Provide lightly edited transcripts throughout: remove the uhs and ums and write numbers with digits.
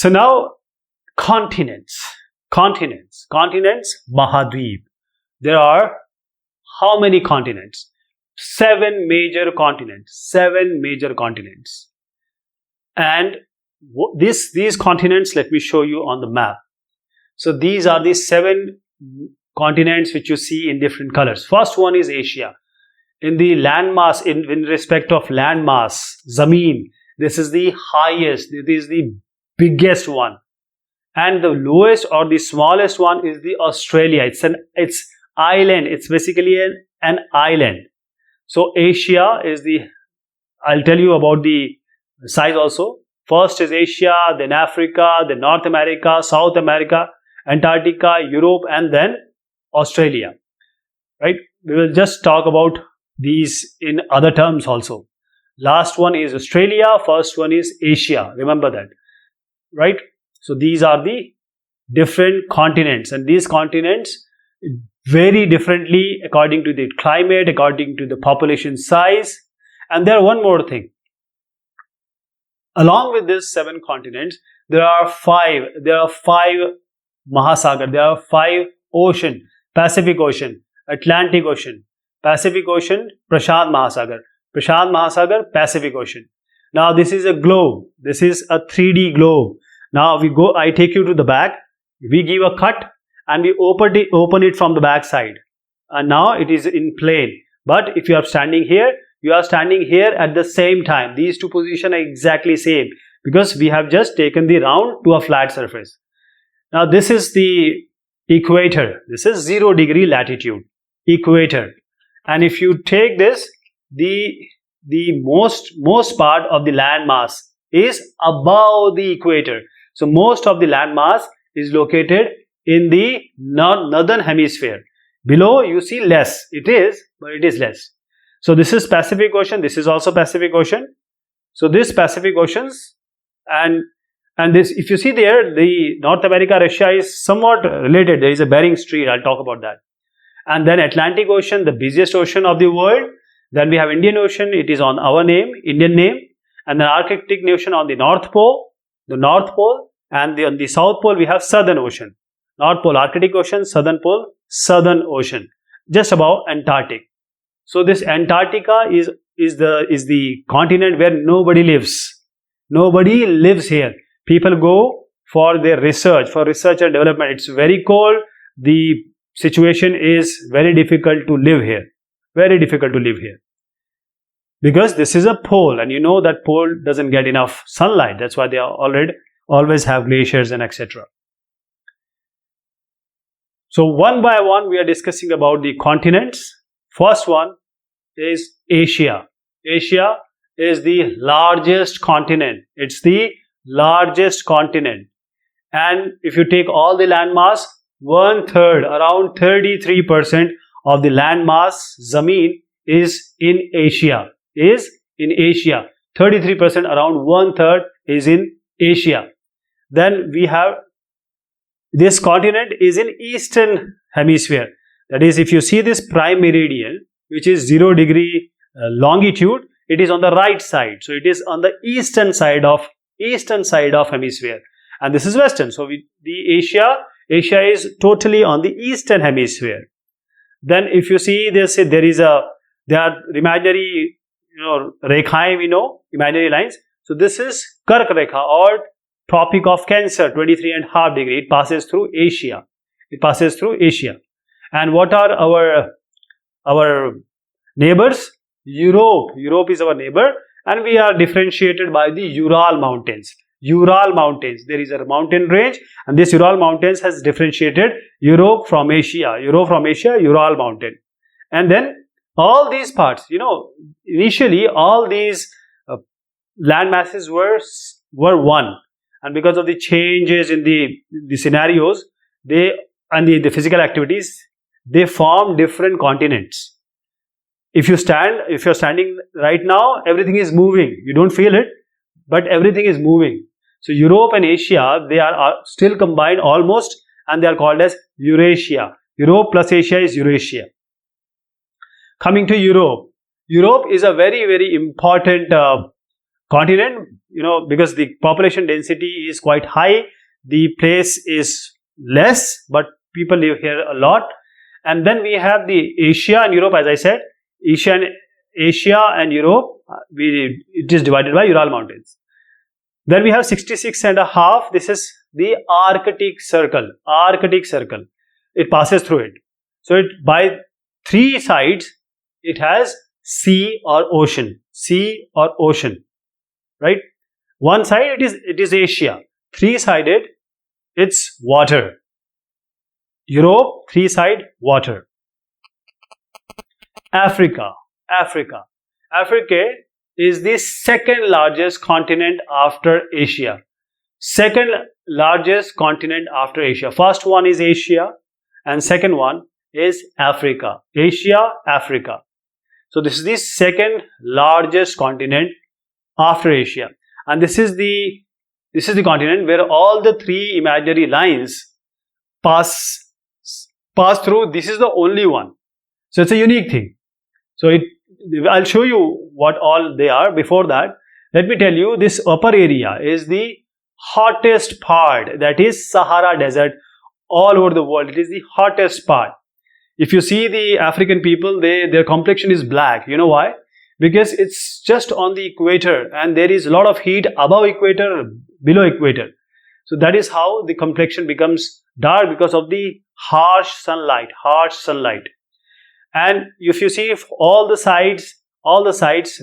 So now continents, Mahadweep. There are how many continents? 7 major continents. And these continents, let me show you on the map. So these are the 7 continents which you see in different colors. First one is Asia. In the landmass, in respect of landmass, Zameen, this is the highest, it is the biggest one. And the lowest or the smallest one is the Australia. It's island. It's basically an island. So Asia is I'll tell you about the size also. First is Asia, then Africa, then North America, South America, Antarctica, Europe, and then Australia. Right? We will just talk about these in other terms also. Last one is Australia, first one is Asia. Remember that. Right? So these are the different continents, and these continents vary differently according to the climate, according to the population size. And there one more thing. Along with these 7 continents, there are 5 Mahasagar, there are 5 ocean: Pacific Ocean, Atlantic Ocean, Pacific Ocean, Prashant Mahasagar, Pacific Ocean. Now this is a globe. This is a 3D globe. Now I take you to the back, we give a cut and we open it from the back side. And now it is in plane. But if you are standing here, you are standing here at the same time. These two positions are exactly same because we have just taken the round to a flat surface. Now this is the equator. This is 0 degree latitude, equator. And if you take this, the most part of the land mass is above the equator. So most of the land mass is located in the northern hemisphere. Below you see less. It is, but it is less. So this is Pacific Ocean. This is also Pacific Ocean. So this Pacific Oceans and this, if you see there, the North America, Russia is somewhat related. There is a Bering Strait. I'll talk about that. And then Atlantic Ocean, the busiest ocean of the world. Then we have Indian Ocean. It is on our name, Indian name. And then Arctic Ocean on the North Pole. And on the South Pole we have Southern Ocean. North Pole, Arctic Ocean, Southern Pole, Southern Ocean, just above Antarctic. So this Antarctica is the continent where nobody lives. Nobody lives here. People go for their research, and development. It's very cold. The situation is very difficult to live here. Because this is a pole, and you know that pole doesn't get enough sunlight. That's why they always have glaciers and etc. So one by one we are discussing about the continents. First one is Asia. Asia is the largest continent. It's the largest continent. And if you take all the land mass, 1/3, around 33% of the land mass, Zameen, is in Asia. 33%, around 1/3 is in Asia. Then we have this continent is in Eastern Hemisphere. That is, if you see this prime meridian, which is 0 degree longitude, it is on the right side. So it is on the eastern side of hemisphere. And this is western. So Asia is totally on the eastern hemisphere. Then if you see this, there are imaginary, rekhaएं, we know, imaginary lines. So this is Kark Rekha or Tropic of Cancer, 23.5 degree. It passes through Asia. And what are our neighbors? Europe is our neighbor, and we are differentiated by the Ural Mountains. There is a mountain range, and this Ural Mountains has differentiated Europe from Asia. Ural Mountain. And then all these parts, initially all these land masses were one. And because of the changes in the scenarios, and the physical activities, they form different continents. If you're standing right now, everything is moving. You don't feel it, but everything is moving. So Europe and Asia, they are still combined almost, and they are called as Eurasia. Europe plus Asia is Eurasia. Coming to Europe. Europe is a very, very important continent, because the population density is quite high, the place is less, but people live here a lot. And then we have the Asia and Europe, as I said, Asia and Europe, it is divided by Ural Mountains. Then we have 66.5, this is the Arctic Circle. It passes through it. So by three sides, it has sea or ocean, right? One side it is Asia, three-sided, it's water. Europe, three-side, water. Africa is the second largest continent after Asia. Second largest continent after Asia. First one is Asia and second one is Africa. Africa. So this is the second largest continent after Asia. And this is the continent where all the three imaginary lines pass through. This is the only one. So it's a unique thing. So I'll show you what all they are. Before that, let me tell you, this upper area is the hottest part, that is Sahara Desert all over the world. It is the hottest part. If you see the African people, their complexion is black. You know why? Because it's just on the equator and there is a lot of heat above equator, below equator. So that is how the complexion becomes dark, because of the harsh sunlight. And if you see all the sides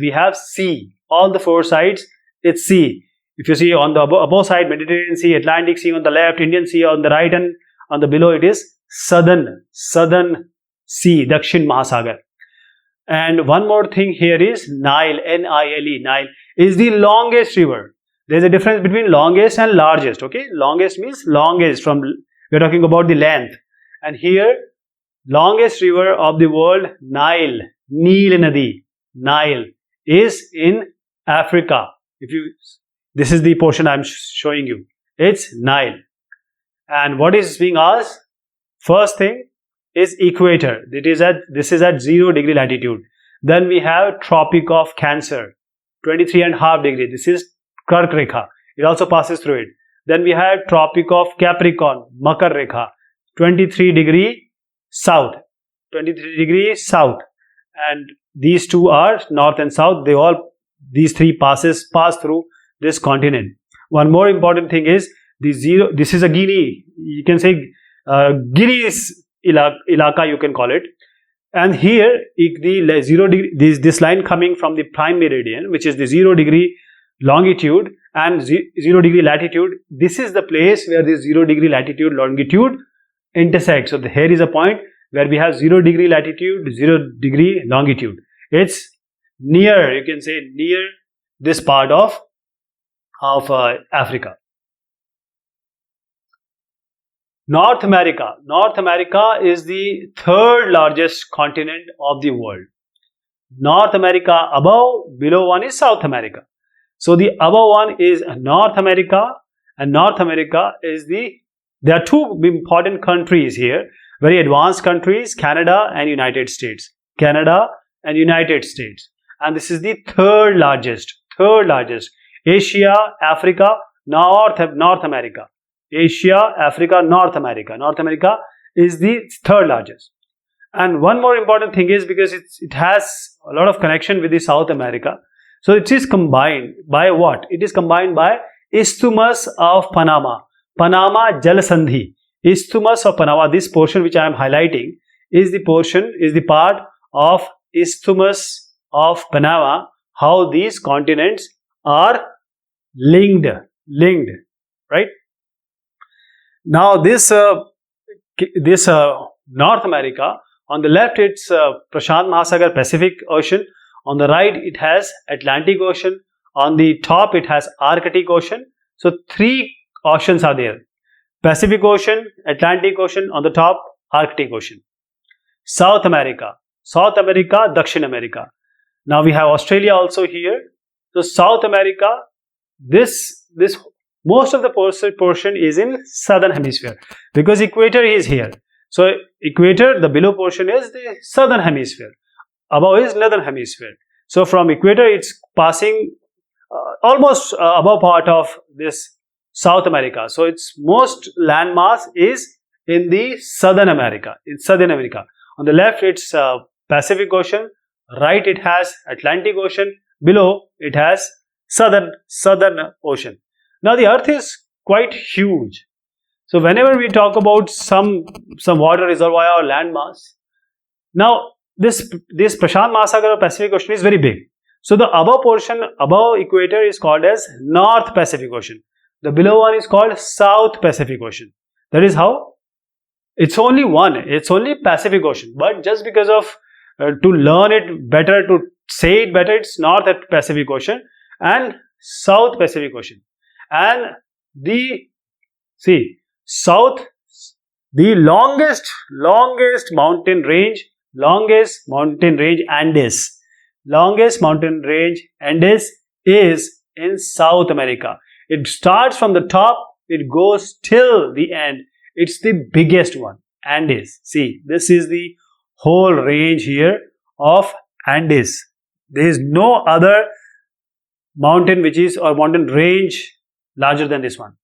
we have sea. All the four sides, it's sea. If you see on the above side, Mediterranean Sea, Atlantic Sea on the left, Indian Sea on the right, and on the below it is Southern Sea, Dakshin Mahasagar. And one more thing here is Nile, N-I-L-E. Nile is the longest river. There is a difference between longest and largest. Okay, longest means longest, we're talking about the length. And here, longest river of the world, Nile, Nil Nadi, Nile, is in Africa. This is the portion I'm showing you. It's Nile. And what is being asked? First thing is equator. This is at 0 degree latitude. Then we have Tropic of Cancer, 23.5 degree. This is Kark Rekha. It also passes through it. Then we have Tropic of Capricorn, Makar Rekha, 23 degree south. And these two are north and south. These three pass through this continent. One more important thing is this is a Guinea. You can say Guinea's Ilaka, you can call it. And here, the 0 degree, this line coming from the prime meridian, which is the 0 degree longitude and 0 degree latitude. This is the place where this 0 degree latitude longitude intersect. So here is a point where we have 0 degree latitude, 0 degree longitude. It's near, you can say near this part of Africa. North America. North America is the third largest continent of the world. North America above, below one is South America. So the above one is North America, and North America is there are two important countries here, very advanced countries, Canada and United States. Canada and United States. And this is the third largest. Asia, Africa, North America. Asia, Africa, North America. North America is the third largest. And one more important thing is because it has a lot of connection with the South America. So it is combined by what? It is combined by Isthmus of Panama. Panama Jal Sandhi. Isthmus of Panama. This portion which I am highlighting is the part of Isthmus of Panama. How these continents are linked, right? Now this North America, on the left it's Prashant Mahasagar Pacific Ocean, on the right it has Atlantic Ocean, on the top it has Arctic Ocean. So three oceans are there: Pacific Ocean, Atlantic Ocean, on the top Arctic Ocean. South America, Dakshin America. Now we have Australia also here. So South America, this most of the portion is in southern hemisphere because equator is here. So equator, the below portion is the southern hemisphere, above is northern hemisphere. So from equator it's passing almost above part of this South America. So its most landmass is in the Southern America. In Southern America, on the left it's Pacific Ocean, right it has Atlantic Ocean, below it has Southern Ocean. Now the Earth is quite huge. So whenever we talk about some water reservoir or landmass, now this Prashant Mahasagar or Pacific Ocean is very big. So the above portion, above equator, is called as North Pacific Ocean. The below one is called South Pacific Ocean. That is how it's only one. It's only Pacific Ocean. But just because of to learn it better, to say it better, it's North Pacific Ocean and South Pacific Ocean. And the South, the longest mountain range, Andes. Longest mountain range Andes is in South America. It starts from the top, it goes till the end. It's the biggest one, Andes. See, this is the whole range here of Andes. There is no other mountain mountain range larger than this one.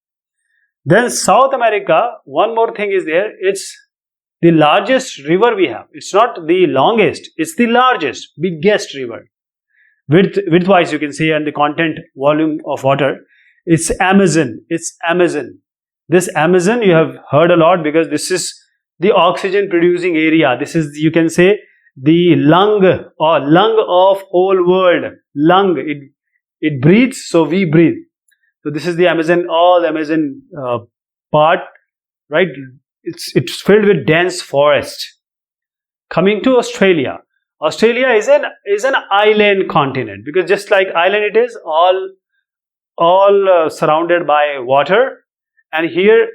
Then South America, one more thing is there. It's the largest river we have. It's not the longest, it's the largest, biggest river. Width-wise, you can see, and the content volume of water, it's Amazon. It's Amazon. This Amazon you have heard a lot because this is the oxygen producing area. This is, you can say, the lung of whole world. Lung, it breathes, so we breathe. So this is the Amazon, all Amazon part, right? It's filled with dense forest. Coming to Australia, Australia is an island continent, because just like island, it is all surrounded by water, and here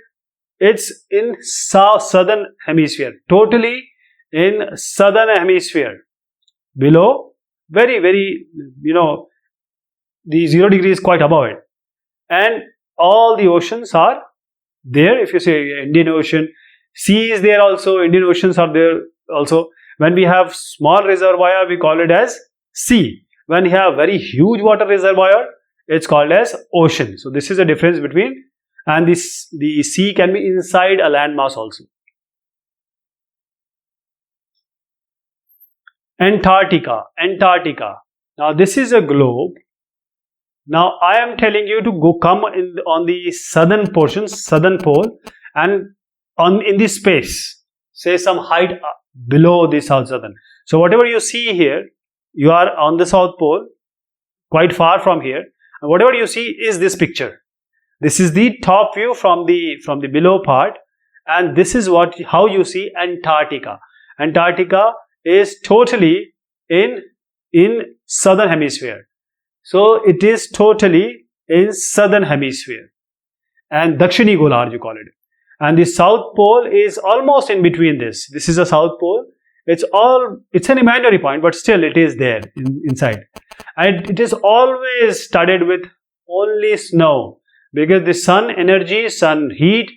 it's in southern hemisphere, totally in southern hemisphere. Below, very the 0 degree is quite above it, and all the oceans are there. If you say Indian Ocean, sea is there also, Indian Oceans are there also. When we have small reservoir, we call it as sea. When we have very huge water reservoir, it's called as ocean. So this is the difference between, and the sea can be inside a landmass also. Antarctica. Now this is a globe. Now I am telling you to come on the southern portion, southern pole, and in the space, say some height below the southern. So whatever you see here, you are on the south pole, quite far from here, and whatever you see is this picture. This is the top view from the below part, and this is how you see Antarctica. Antarctica is totally in southern hemisphere. So it is totally in southern hemisphere, and Dakshini Golard you call it. And the south pole is almost in between this. This is a south pole. It's an imaginary point, but still it is there inside. And it is always studded with only snow, because the sun energy, sun heat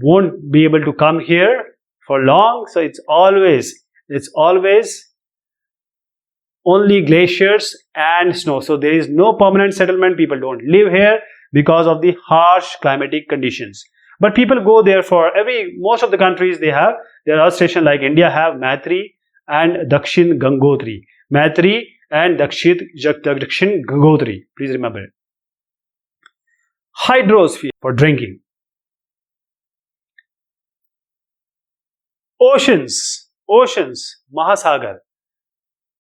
won't be able to come here for long. So it's always only glaciers and snow. So there is no permanent settlement. People don't live here because of the harsh climatic conditions. But people go there for most of the countries they have their earth station, like India have Maitri and Dakshin Gangotri. Maitri and Dakshin Gangotri. Please remember it. Hydrosphere for drinking. Oceans, Mahasagar.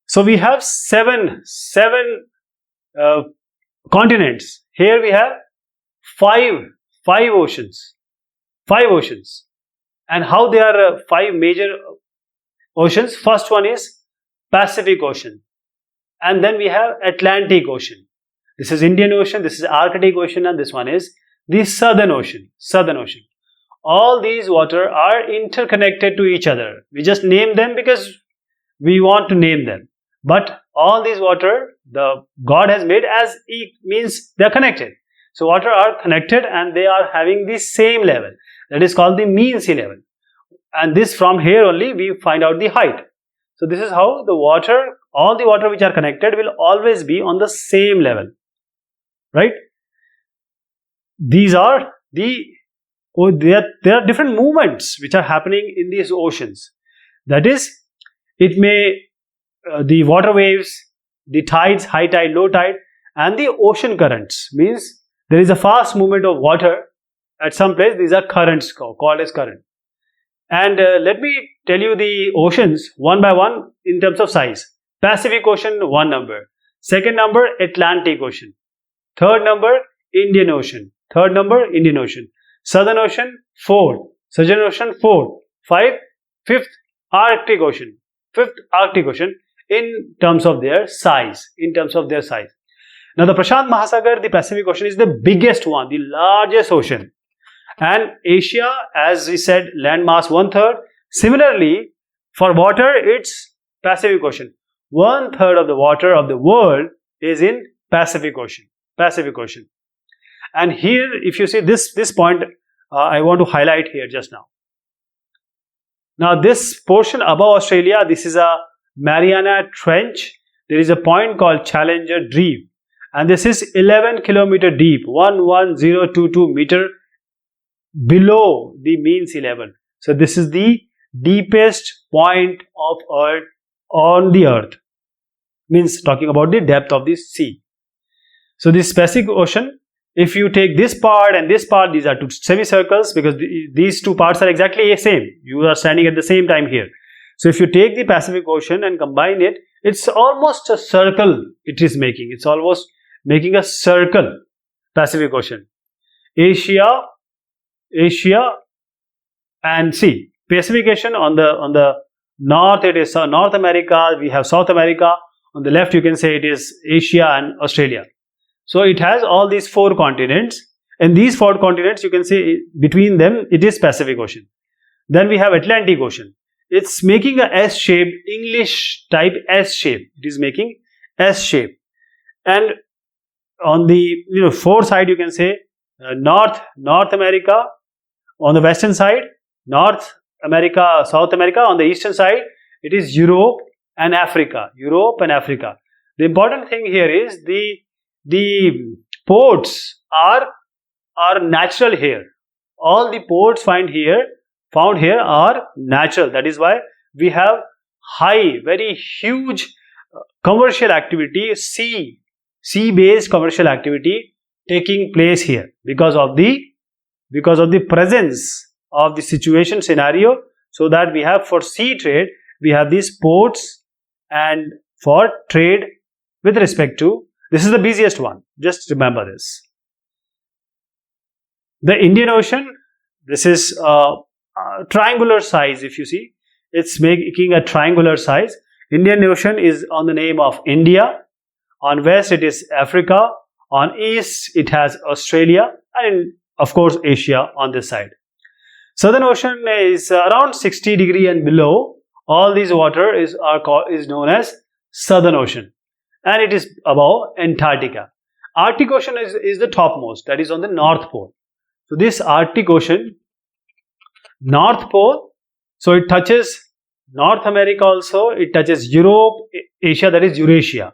So we have seven continents. Here we have five oceans. And how they are five major oceans? First one is Pacific Ocean, and then we have Atlantic Ocean. This is Indian Ocean, this is Arctic Ocean, and this one is the Southern Ocean. All these water are interconnected to each other. We just name them because we want to name them. But all these water, the God has made as means they are connected. So water are connected and they are having the same level. That is called the mean sea level. And this, from here only we find out the height. So this is how the water, all the water which are connected will always be on the same level. right? These are there are different movements which are happening in these oceans. That is, it may the water waves, the tides, high tide, low tide, and the ocean currents, means there is a fast movement of water at some place. These are currents called as current. And let me tell you the oceans one by one in terms of size. Pacific Ocean, 1 number. Second number, Atlantic Ocean. Third number, Indian Ocean. Third number, Indian Ocean. Southern Ocean, 4. Southern Ocean, 4. 5. Fifth, Arctic Ocean. Fifth, Arctic Ocean in terms of their size. Now the Prashant Mahasagar, the Pacific Ocean, is the biggest one, the largest ocean. And Asia, as we said, land mass 1/3. Similarly, for water, it's Pacific Ocean. 1/3 of the water of the world is in Pacific Ocean. And here, if you see this point, I want to highlight here just now. Now, this portion above Australia, this is a Mariana Trench. There is a point called Challenger Deep, and this is 11 kilometer deep, 11022 meter below the mean sea level. So this is the deepest point of Earth on the Earth, means talking about the depth of the sea. So this Pacific Ocean, if you take this part and this part, these are two semicircles, because these two parts are exactly the same. You are standing at the same time here. So if you take the Pacific Ocean and combine it, it's almost a circle it is making. It's almost making a circle, Pacific Ocean. Asia, and see, Pacific Ocean on the north, it is North America, we have South America. On the left, you can say it is Asia and Australia. So it has all these 4 continents, and these 4 continents, you can say between them, it is Pacific Ocean. Then we have Atlantic Ocean. It's making a S shape, English type S shape. It is making S shape. And on the 4 side, you can say North America. On the western side, North America, South America. On the eastern side, it is Europe and Africa. The important thing here is the ports are natural here. All the ports found here are natural. That is why we have high, very huge commercial activity, sea-based commercial activity taking place here because of the presence of the situation scenario. So that we have, for sea trade, we have these ports, and for trade with respect to, this is the busiest one. Just remember this. The Indian Ocean, this is triangular size. If you see, it's making a triangular size. Indian Ocean is on the name of India. On west, it is Africa. On east, it has Australia, and of course Asia on this side. Southern Ocean is around 60 degree and below. All these water is known as Southern Ocean, and it is above Antarctica. Arctic Ocean is the topmost, that is on the North Pole. So this Arctic Ocean, North Pole, so it touches North America also, it touches Europe, Asia, that is Eurasia.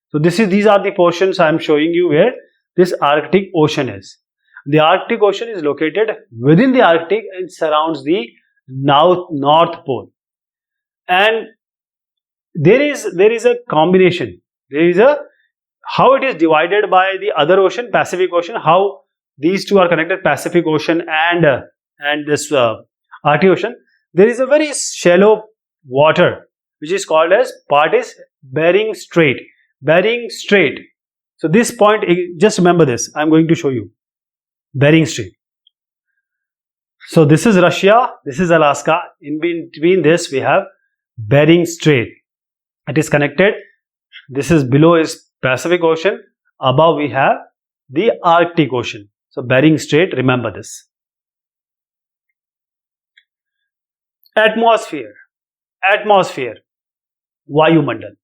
So these are the portions I am showing you where this Arctic Ocean is. The Arctic Ocean is located within the Arctic and surrounds the North Pole. And there is a combination. There is how it is divided by the other ocean, Pacific Ocean, how these two are connected, Pacific Ocean and this Arctic Ocean. There is a very shallow water which is called as part is Bering Strait. So this point, just remember this, I am going to show you. Bering Strait. So this is Russia, this is Alaska. In between this we have Bering Strait. It is connected. This is below is Pacific Ocean. Above we have the Arctic Ocean. So Bering Strait, remember this. Atmosphere. Vayumandal.